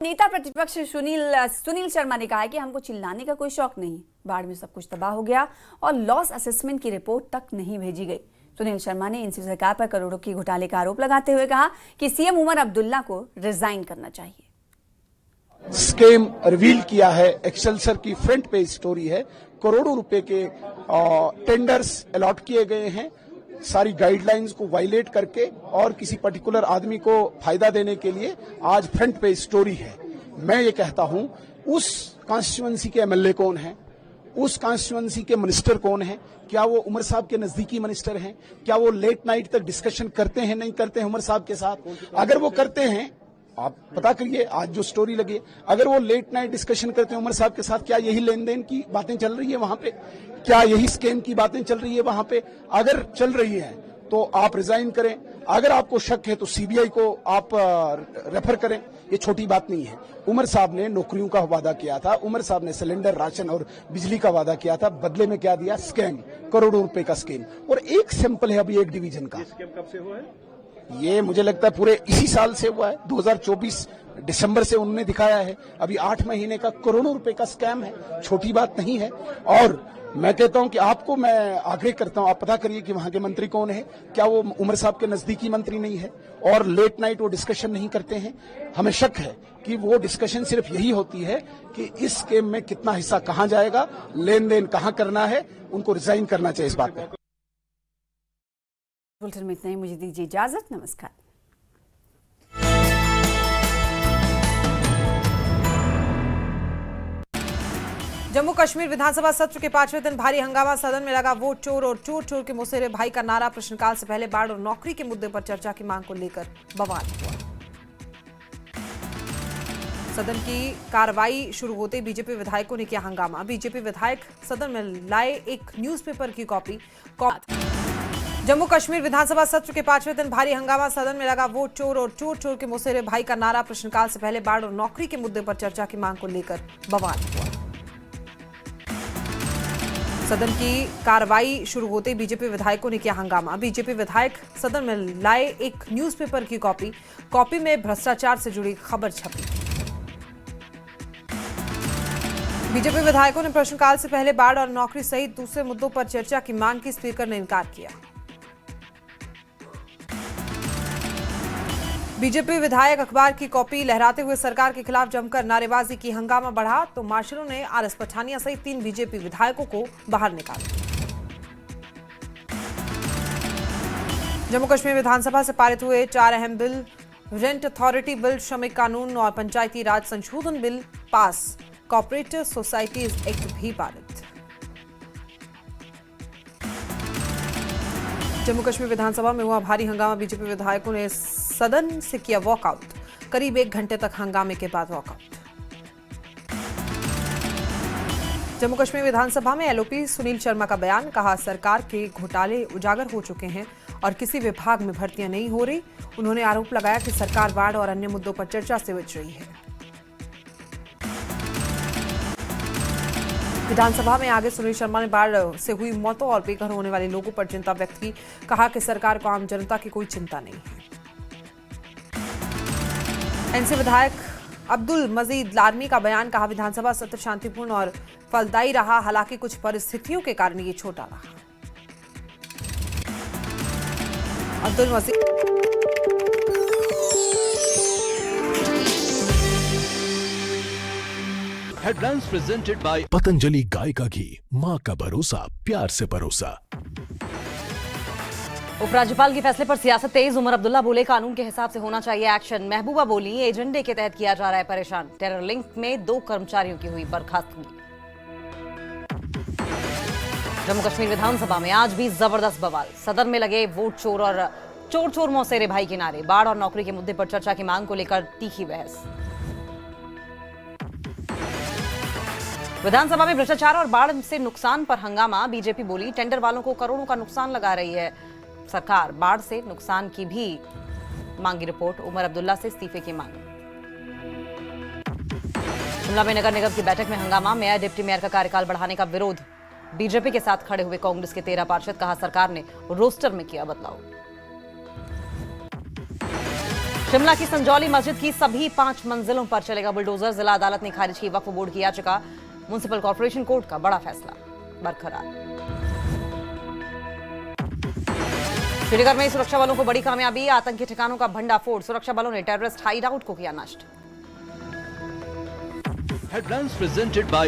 नेता प्रतिपक्ष सुनील शर्मा ने कहा है कि हमको चिल्लाने का कोई शौक नहीं, बाढ़ में सब कुछ तबाह हो गया और लॉस असेसमेंट की रिपोर्ट तक नहीं भेजी गई। सुनील शर्मा ने एनसीपी सरकार पर करोड़ों की घोटाले का आरोप लगाते हुए कहा कि सीएम उमर अब्दुल्ला को रिजाइन करना चाहिए। स्कीम रिवील किया है, एक्सेलसर की फ्रंट पेज स्टोरी है। करोड़ों रुपए के टेंडर्स अलॉट किए गए हैं, सारी गाइडलाइंस को वायलेट करके और किसी पर्टिकुलर आदमी को फायदा देने के लिए आज फ्रंट पेज स्टोरी है। मैं ये कहता हूं, उस कॉन्स्टिट्यूएंसी के एमएलए कौन है, उस कॉन्स्टिट्यूएंसी के मिनिस्टर कौन है, क्या वो उमर साहब के नजदीकी मिनिस्टर हैं, क्या वो लेट नाइट तक डिस्कशन करते हैं नहीं करते हैं उमर साहब के साथ। अगर वो करते हैं, आप पता करिए आज जो स्टोरी लगी, अगर वो लेट नाइट डिस्कशन करते हैं उमर साहब के साथ, क्या यही लेन देन की बातें चल रही है वहां पे, क्या यही स्कैम की बातें चल रही है वहां पे? अगर चल रही है तो आप रिजाइन करें, अगर आपको शक है तो सीबीआई को आप रेफर करें। ये छोटी बात नहीं है। उमर साहब ने नौकरियों का वादा किया था, उमर साहब ने सिलेंडर, राशन और बिजली का वादा किया था, बदले में क्या दिया? स्कैम, करोड़ों रुपए का स्कैम। और एक सैंपल है अभी एक डिवीजन का। स्कैम कब से हुआ है? ये मुझे लगता है पूरे इसी साल से हुआ है, 2024 दिसंबर से उन्होंने दिखाया है। अभी 8 महीने का करोड़ों रुपए का स्कैम है, छोटी बात नहीं है। और मैं कहता हूं कि आपको मैं आग्रह करता हूं, आप पता करिए कि वहां के मंत्री कौन है, क्या वो उमर साहब के नजदीकी मंत्री नहीं है और लेट नाइट वो डिस्कशन नहीं करते हैं। हमें शक है कि वो डिस्कशन सिर्फ यही होती है कि इस स्कीम में कितना हिस्सा कहां जाएगा, लेन देन कहां करना है। उनको रिजाइन करना चाहिए इस बात पर। बुलेटिन में इतना ही, मुझे दीजिए इजाजत। नमस्कार। जम्मू कश्मीर विधानसभा सत्र के 5वें दिन भारी हंगामा, सदन में लगा वोट चोर और चोर चोर के मुसेरे भाई का नारा। प्रश्नकाल से पहले बाढ़ और नौकरी के मुद्दे पर चर्चा की मांग को लेकर बवाल हुआ। सदन की कार्रवाई शुरू होते ही बीजेपी विधायकों ने किया हंगामा। बीजेपी विधायक सदन में लाए एक न्यूज़पेपर की कॉपी। जम्मू कश्मीर विधानसभा सत्र के 5वें दिन भारी हंगामा, सदन में लगा वोट चोर और चोर चोर के मुसेरे भाई का नारा। प्रश्नकाल से पहले बाढ़ और नौकरी के मुद्दे पर चर्चा की मांग को लेकर बवाल हुआ। सदन की कार्रवाई शुरू होते ही बीजेपी विधायकों ने किया हंगामा। बीजेपी विधायक सदन में लाए एक न्यूज़पेपर की कॉपी में भ्रष्टाचार से जुड़ी खबर छपी। बीजेपी विधायकों ने प्रश्नकाल से पहले बाढ़ और नौकरी सहित दूसरे मुद्दों पर चर्चा की मांग की। स्पीकर ने इनकार किया। बीजेपी विधायक अखबार की कॉपी लहराते हुए सरकार के खिलाफ जमकर नारेबाजी की। हंगामा बढ़ा तो मार्शलों ने आरएस पठानिया सहित 3 बीजेपी विधायकों को बाहर निकाला। जम्मू कश्मीर विधानसभा से पारित हुए 4 अहम बिल, रेंट अथॉरिटी बिल, श्रमिक कानून और पंचायती राज संशोधन bill pass. Cooperative societies act भी पारित। जम्मू कश्मीर विधानसभा में हुआ भारी हंगामा। बीजेपी विधायकों ने सदन से किया वॉकआउट। करीब 1 घंटे तक हंगामे के बाद वॉकआउट। जम्मू कश्मीर विधानसभा में एलओपी सुनील शर्मा का बयान, कहा सरकार के घोटाले उजागर हो चुके हैं और किसी विभाग में भर्तियां नहीं हो रही। उन्होंने आरोप लगाया कि सरकार बाढ़ और अन्य मुद्दों पर चर्चा से उलझ रही है। विधानसभा में आगे सुनील शर्मा ने बाढ़ से हुई मौतों और बेघर होने वाले लोगों पर चिंता व्यक्त की। कहा कि सरकार को आम जनता की कोई चिंता नहीं है। एनसी विधायक अब्दुल मजीद लारमी का बयान, कहा विधानसभा सत्र शांतिपूर्ण और फलदायी रहा, हालांकि कुछ परिस्थितियों के कारण ये छोटा रहा। अब्दुल मजीद हेडलाइंस प्रेजेंटेड बाय पतंजलि गाय का घी, माँ का भरोसा, प्यार से परोसा। उपराज्यपाल के फैसले पर सियासत तेज। उमर अब्दुल्ला बोले कानून के हिसाब से होना चाहिए एक्शन। महबूबा बोली एजेंडे के तहत किया जा रहा है परेशान। टेरर लिंक में 2 कर्मचारियों की हुई बर्खास्तगी। जम्मू कश्मीर विधानसभा में आज भी जबरदस्त बवाल। सदन में लगे वोट चोर और चोर चोर मौसेरे भाई के नारे। बाढ़ और नौकरी के मुद्दे पर चर्चा की मांग को लेकर तीखी बहस। विधानसभा में भ्रष्टाचार और बाढ़ से नुकसान पर हंगामा। बीजेपी बोली टेंडर वालों को करोड़ों का नुकसान लगा रही है सरकार। बाढ़ से नुकसान की भी मांगी रिपोर्ट। उमर अब्दुल्ला से इस्तीफे की मांग। शिमला में नगर निगम की बैठक में हंगामा। मेयर डिप्टी मेयर का कार्यकाल बढ़ाने का विरोध। बीजेपी के साथ खड़े हुए कांग्रेस के 13 पार्षद। कहा सरकार ने रोस्टर में किया बदलाव। शिमला की संजौली मस्जिद की सभी 5 मंजिलों पर चलेगा बुलडोजर। जिला अदालत ने खारिज की वक्फ बोर्ड की याचिका। म्युनिसिपल कॉर्पोरेशन कोर्ट का बड़ा फैसला बरकरार। श्रीनगर में सुरक्षा बलों को बड़ी कामयाबी। आतंकी ठिकानों का भंडाफोड़। सुरक्षा बलों ने टेररिस्ट हाइडआउट को किया नष्ट। Headlines presented by